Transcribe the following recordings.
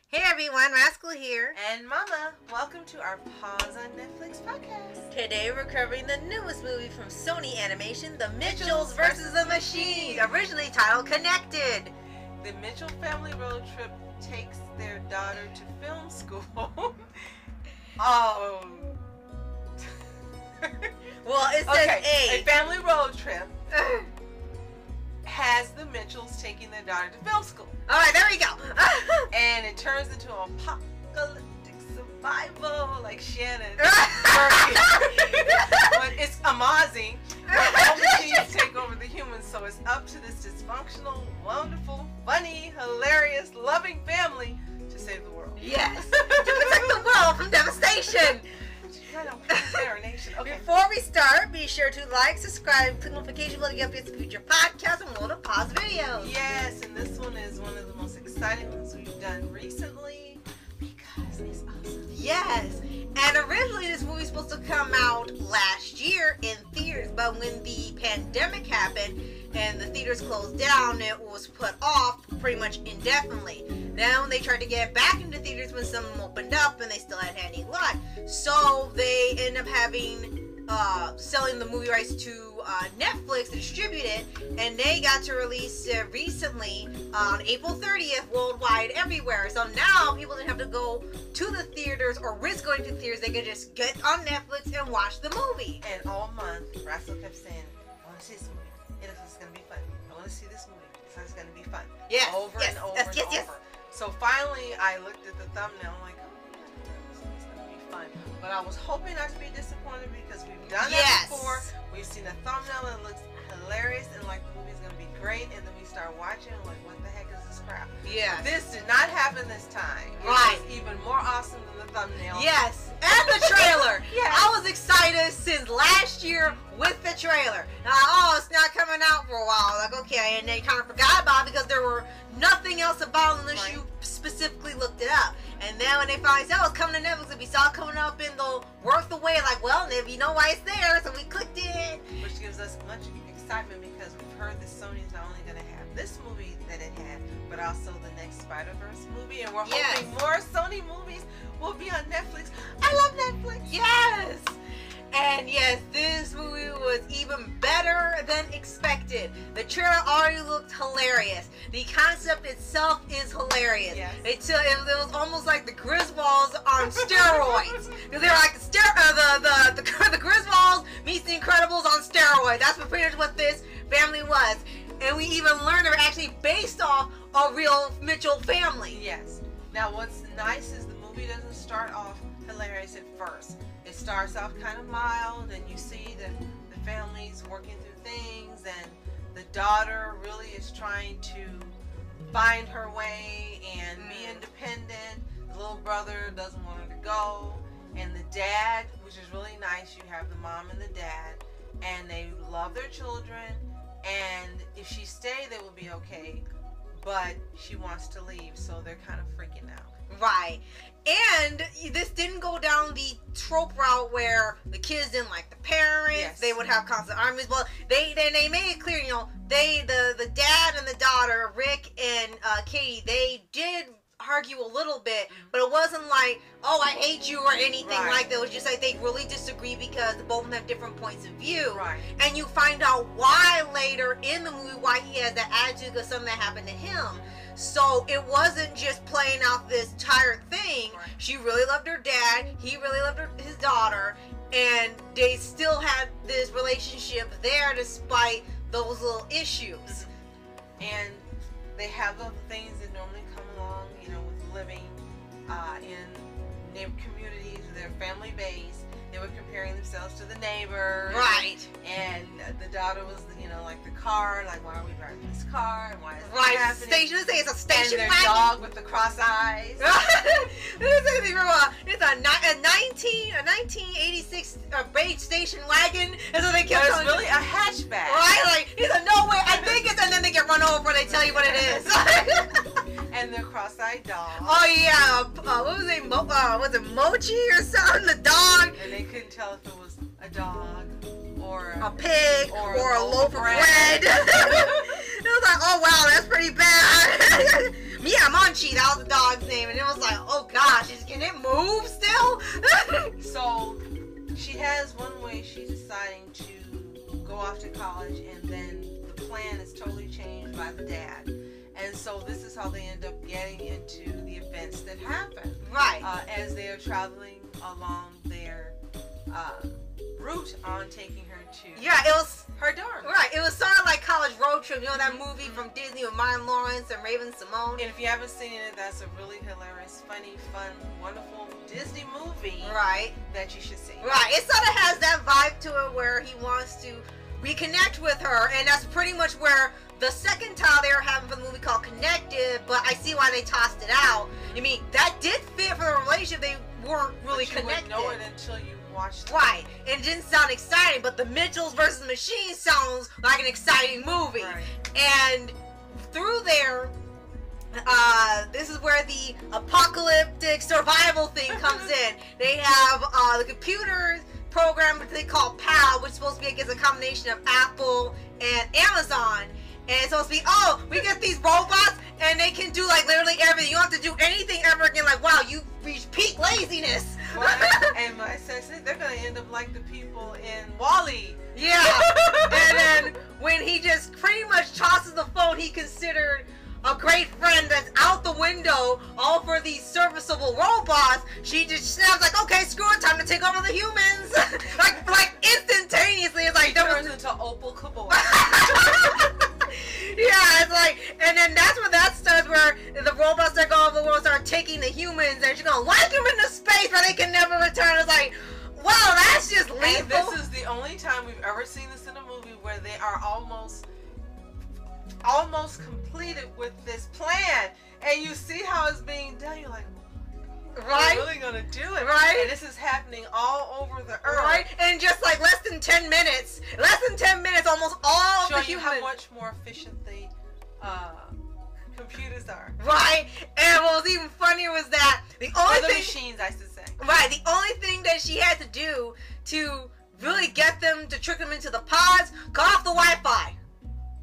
Hey everyone, Rascal here. And Mama, welcome to our Paws on Netflix podcast. Today we're covering the newest movie from Sony Animation, The Mitchells vs. the Machines, originally titled Connected. The Mitchell family road trip takes their daughter to film school. Well, it says a family road trip has the Mitchells taking their daughter to film school. Alright, there we go. And it turns into apocalyptic survival, like Shannon. But it's amazing. All machines take over the humans, so it's up to this dysfunctional, wonderful, funny, hilarious, loving family to save the world. Yes, to protect the world from devastation. Okay. Before we start, be sure to like, subscribe, click notification bell to get updates to future podcasts and load of pause videos. Yes, and this one is one of the most exciting ones we've done recently because it's awesome. Yes, and originally this movie was supposed to come out last year in theaters, but when the pandemic happened and the theaters closed down, it was put off pretty much indefinitely. Then they tried to get back into theaters when some of them opened up, and they still hadn't had any luck. So they ended up selling the movie rights to Netflix to distribute it, and they got to release it recently on April 30th worldwide everywhere. So now people didn't have to go to the theaters or risk going to theaters. They could just get on Netflix and watch the movie. And all month, Russell kept saying, I want to see this movie. It's going to be fun. I want to see this movie. It's going to be fun. Yes, over and over and over. So finally, I looked at the thumbnail. I'm like, oh, yeah, it's going to be fun. But I was hoping not to be disappointed because we've done that before. We've seen a thumbnail that looks hilarious and like the movie's going to be great. And then we start watching and like, what the heck is this crap? Yeah. But this did not happen this time. It was even more awesome than the thumbnail. Yes. And the trailer. Yes. I was excited since last year with the trailer. It's not coming out for a while. Like, okay, and they kind of forgot about it because there were nothing else about it unless you specifically looked it up. And then when they finally said, it's coming to Netflix, and we saw it coming up in the worth the wait, like, well, if you know why it's there, so we clicked it. Which gives us much excitement because we've heard that Sony's not only going to have this movie that it had, but also the next Spider-Verse movie. And we're hoping more Sony movies will be on Netflix. I love Netflix. Yes. And yes, this movie was even better than expected. The trailer already looked hilarious. The concept itself is hilarious. Yes. It was almost like the Griswolds on steroids. Because they were like the Griswolds meets the Incredibles on steroids. That's pretty much what this family was. And we even learned they were actually based off a real Mitchell family. Yes. Now what's nice is the movie doesn't start off hilarious at first. It starts off kind of mild, and you see the family's working through things, and the daughter really is trying to find her way and be independent. The little brother doesn't want her to go, and the dad, which is really nice, you have the mom and the dad, and they love their children, and if she stays, they will be okay, but she wants to leave, so they're kind of freaking out. Right. And this didn't go down the trope route where the kids didn't like the parents. Yes. They would have constant arguments. Well, they made it clear, the dad and the daughter, Rick and Katie, they did argue a little bit, but it wasn't like, oh, I hate you or anything like that. It was just like they really disagree because both of them have different points of view. Right. And you find out why later in the movie why he has that attitude because something that happened to him. So it wasn't just playing out this tired thing. Right. She really loved her dad. He really loved his daughter. And they still had this relationship there despite those little issues. And they have the things that normally come along, with living in neighbor communities, their family base. They were comparing themselves to the neighbors. Right. And the daughter was, like the car, like, why are we driving this car? And why is this happening? Station, it's a station and their wagon. dog with the cross eyes. It's a 1986 beige station wagon. And so they kept It's really a hatchback. Right? Like, he's like, no way, I think it's, and then they get run over and they tell you what it is. And their cross-eyed dog. Oh yeah, what was it? Was it Mochi or something? The dog. And they couldn't tell if it was a dog or a pig or a loaf of bread. bread. It was like, oh wow, that's pretty bad. Yeah, Munchie, that was the dog's name, and it was like, oh gosh, can it move still? So she has one way she's deciding to go off to college, and then the plan is totally changed by the dad. And so this is how they end up getting into the events that happen. Right. As they are traveling along their route on taking her to it was her dorm. Right, it was sort of like College Road Trip, you know that movie from Disney with Martin Lawrence and Raven Simone? And if you haven't seen it, that's a really hilarious, funny, fun, wonderful Disney movie. Right. That you should see. Right, it sort of has that vibe to it where he wants to reconnect with her, and that's pretty much where the second time they were having for the movie called Connected, but I see why they tossed it out. I mean, that did fit for the relationship. They weren't really connected. You wouldn't know it until you watched it. Right, and it didn't sound exciting, but the Mitchells versus Machines sounds like an exciting movie. Right. And through there, this is where the apocalyptic survival thing comes in. They have the computers program that they call PAL, which is supposed to be, I guess, a combination of Apple and Amazon. And it's supposed to be, oh, we get these robots and they can do like literally everything. You don't have to do anything ever again. Like, wow, you reached peak laziness. Well, and my sense is they're going to end up like the people in WALL-E. Yeah. And then when he just pretty much tosses the phone he considered a great friend that's out the window, all for these serviceable robots, she just snaps like, okay, screw it, time to take over the humans. like instantaneously. It's like, turns into Opal Cowboy. Yeah, it's like, and then that's where that starts, where the robots that go over the world start taking the humans, and she's gonna launch them into space where they can never return. It's like, wow, that's just lethal. And this is the only time we've ever seen this in a movie where they are almost completed with this plan, and you see how it's being done. You're like, right? They're really gonna do it, right? And this is happening all over the earth, right? And just like less than 10 minutes, almost all show the you humans. how much more efficiently computers are. Right? And what was even funnier was that the only thing, machines, I should say. Right, the only thing that she had to do to really get them to trick them into the pods, cut off the Wi-Fi.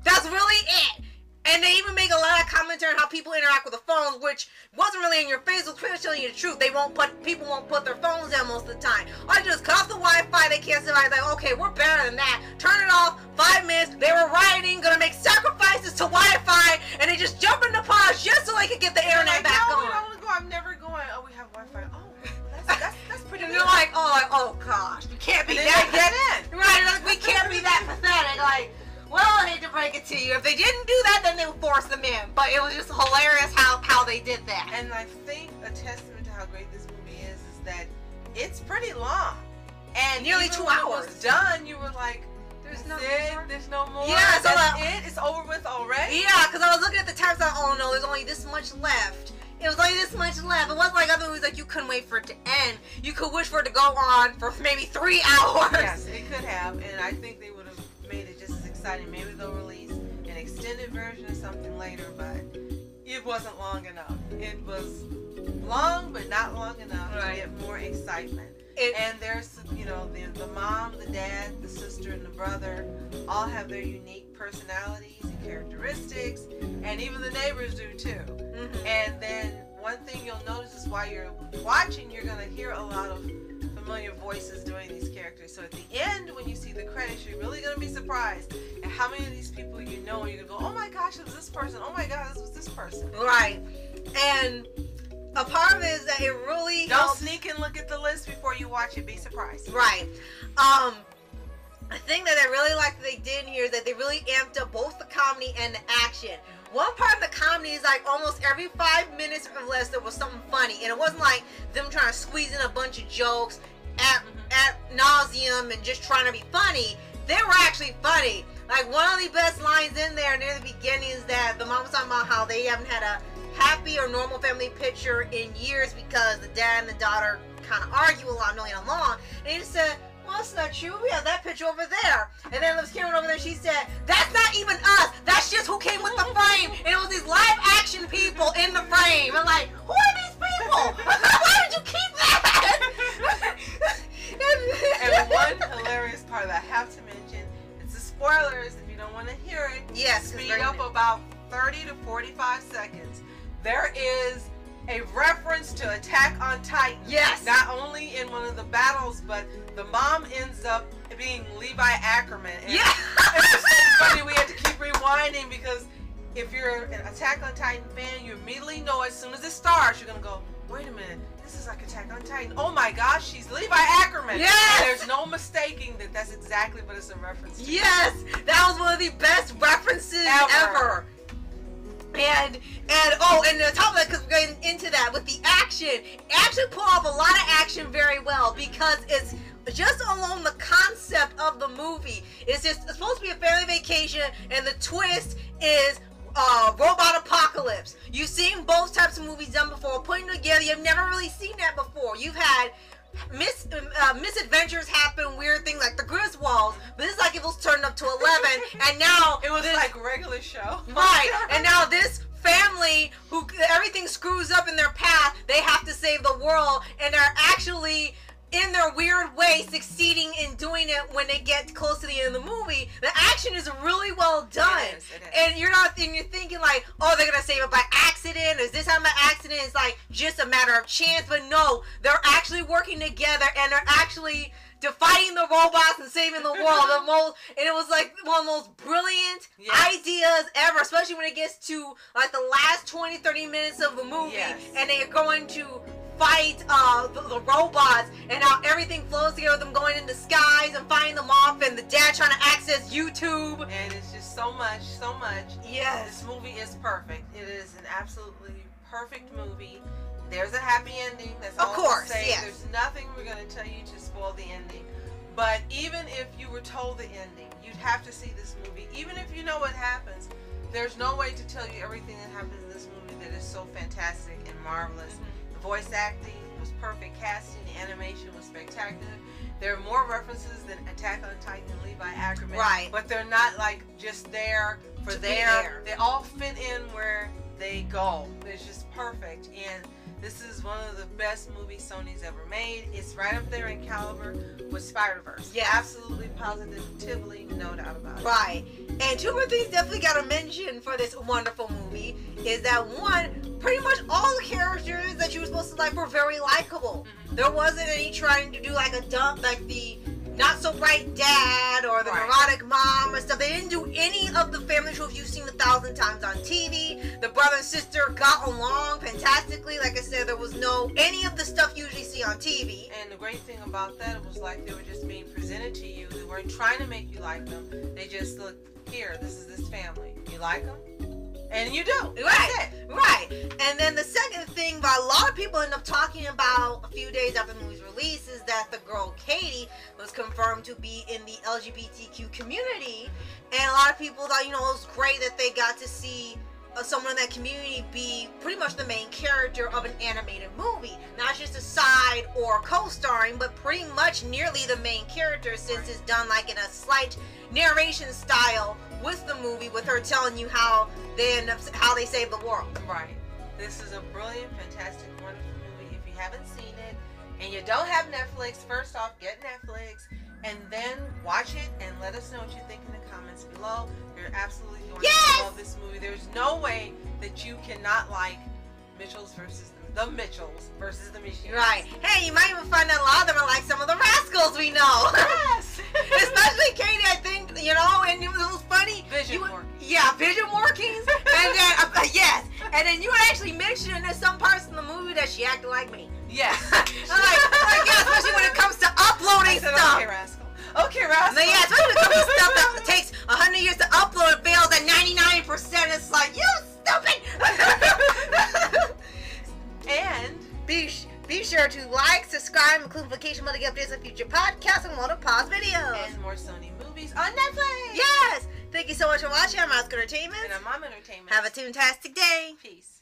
That's really it. And they even make a lot of commentary on how people interact with the phones, which wasn't really in your face. It was pretty much telling you the truth. People won't put their phones down most of the time. All you do is cut off the Wi-Fi. They can't survive. Like, okay, we're better than that. Turn it off. 5 minutes. They were rioting, gonna make sacrifices to Wi-Fi, and they just jump in the pods just so they could get the internet back on. No, we don't want to go. I'm never going. Oh, we have Wi-Fi. Oh, that's pretty. And they're like, oh gosh, we can't be that. Get in. Right? Like, we can't be that pathetic. Like. Well, I hate to break it to you. If they didn't do that, then they would force them in. But it was just hilarious how they did that. And I think a testament to how great this movie is that it's pretty long. And nearly 2 hours. When it was done, you were like, there's no more. There's no more. Yeah, so it's over with already. Yeah, because I was looking at the time, so oh no, there's only this much left. It was only this much left. It wasn't like other movies, like you couldn't wait for it to end. You could wish for it to go on for maybe 3 hours. Yes, it could have, and I think they would have made it just as exciting. Maybe they'll release an extended version or something later, but it wasn't long enough. It was long, but not long enough to get more excitement. And there's, the mom, the dad, the sister, and the brother all have their unique personalities and characteristics, and even the neighbors do too. Mm-hmm. And then one thing you'll notice is while you're watching, you're going to hear a lot of familiar voices doing these characters. So at the end, when you see the credits, you're really going to be surprised at how many of these people you know, and you're going to go, oh my gosh, it was this person. Oh my god, this was this person. Right. And a part of it is that it really don't sneak and look at the list before you watch it. Be surprised. Right. The thing that I really like that they did here is that they really amped up both the comedy and the action. One part of the comedy is like almost every 5 minutes or less there was something funny, and it wasn't like them trying to squeeze in a bunch of jokes at nauseum and just trying to be funny. They were actually funny. Like one of the best lines in there near the beginning is that the mom was talking about how they haven't had a happy or normal family picture in years because the dad and the daughter kind of argue a lot, million long. And he just said, well, that's not true. We have that picture over there. And then Liz Cameron over there, she said, that's not even us. That's just who came with the frame. And it was these live action people in the frame. I'm like, who are these people? Why did you keep that? And one hilarious part that I have to mention, it's the spoilers if you don't want to hear it. Yes. Speed up about 30 to 45 seconds. there is a reference to Attack on Titan. Yes. Not only in one of the battles, but the mom ends up being Levi Ackerman. And Yeah. It's just so funny. We had to keep rewinding because if you're an Attack on Titan fan, you immediately know as soon as it starts, you're going to go, wait a minute. This is like Attack on Titan. Oh my gosh, she's Levi Ackerman. Yes. And there's no mistaking that that's exactly what it's a reference to. Yes. That was one of the best references ever. And the top of that, because we're getting into that with the action, it actually pull off a lot of action very well because it's just along the concept of the movie. It's supposed to be a family vacation, and the twist is robot apocalypse. You've seen both types of movies done before, putting them together. You've never really seen that before. You've had misadventures happen, weird things like the Griswolds, but this is like it was turned up to 11, and now it was like a regular show. Right, and now this family who everything screws up in their path, they have to save the world, and they're actually in their weird way succeeding in doing it when they get close to the end of the movie. The action is really well done. It is. And you're thinking like, oh, they're gonna save it by accident, or is this time by accident? It's like just a matter of chance, but no, they're actually working together, and they're actually fighting the robots and saving the world. And it was like one of the most brilliant ideas ever, especially when it gets to like the last 20-30 minutes of the movie, and they are going to fight the robots, and how everything flows together, them going in disguise and fighting them off, and the dad trying to access YouTube. And it's just so much. Yes. This movie is perfect. It is an absolutely perfect movie. There's a happy ending. That's all of course, I'll say. yes. There's nothing we're going to tell you to spoil the ending. But even if you were told the ending, you'd have to see this movie. Even if you know what happens, there's no way to tell you everything that happens in this movie that is so fantastic and marvelous. The voice acting was perfect. Casting, the animation was spectacular. There are more references than Attack on Titan and Levi Ackerman. Right. But they're not like just there for there. They all fit in where they go. It's just perfect. And this is one of the best movies Sony's ever made. It's right up there in caliber with Spider-Verse. Yeah. Absolutely, positively, no doubt about it. Right. And two more things definitely got to mention for this wonderful movie is that one, pretty much all the characters that you were supposed to like were very likable. There wasn't any trying to do like a dump, like the not so bright dad or the neurotic mom and stuff. They didn't do any of the family tropes you've seen 1,000 times on TV. The brother and sister got along fantastically. Like I said, there was no any of the stuff you usually see on TV. And the great thing about that was like they were just being presented to you. They weren't trying to make you like them. They just look, here, this is this family. You like them? And you do. Right. Right. And then the second thing that a lot of people end up talking about a few days after the movie's release is that the girl Katie was confirmed to be in the LGBTQ community. And a lot of people thought, it was great that they got to see someone in that community be pretty much the main character of an animated movie. Not just a side or co-starring, but pretty much nearly the main character, since it's done like in a slight narration style with the movie, with her telling you how they save the world. Right. This is a brilliant, fantastic, wonderful movie. If you haven't seen it and you don't have Netflix, first off, get Netflix and then watch it and let us know what you think in the comments below. You're absolutely going to love this movie. There's no way that you cannot like Mitchells versus the Mitchells versus the Machines. Right. Hey, you might even find that a lot of them are like some of the rascals we know. Yes. Especially Katie, I think, and it was funny. Vision workings. Yeah, vision workings. And then, yes. And then you would actually mention there's some parts in the movie that she acted like me. Yes. Especially when it comes to uploading stuff. Okay, rascal. Okay, rascal. No, yeah, especially when it comes to stuff that takes 100 years to upload and fails at 99%. It's like, you stupid. And be sure to like, subscribe, and click the notification bell to get updates on future podcasts and more Paws videos. And more Sony movies on Netflix. Yes. Thank you so much for watching. I'm Oscar Entertainment. And I'm Mom Entertainment. Have a fantastic day. Peace.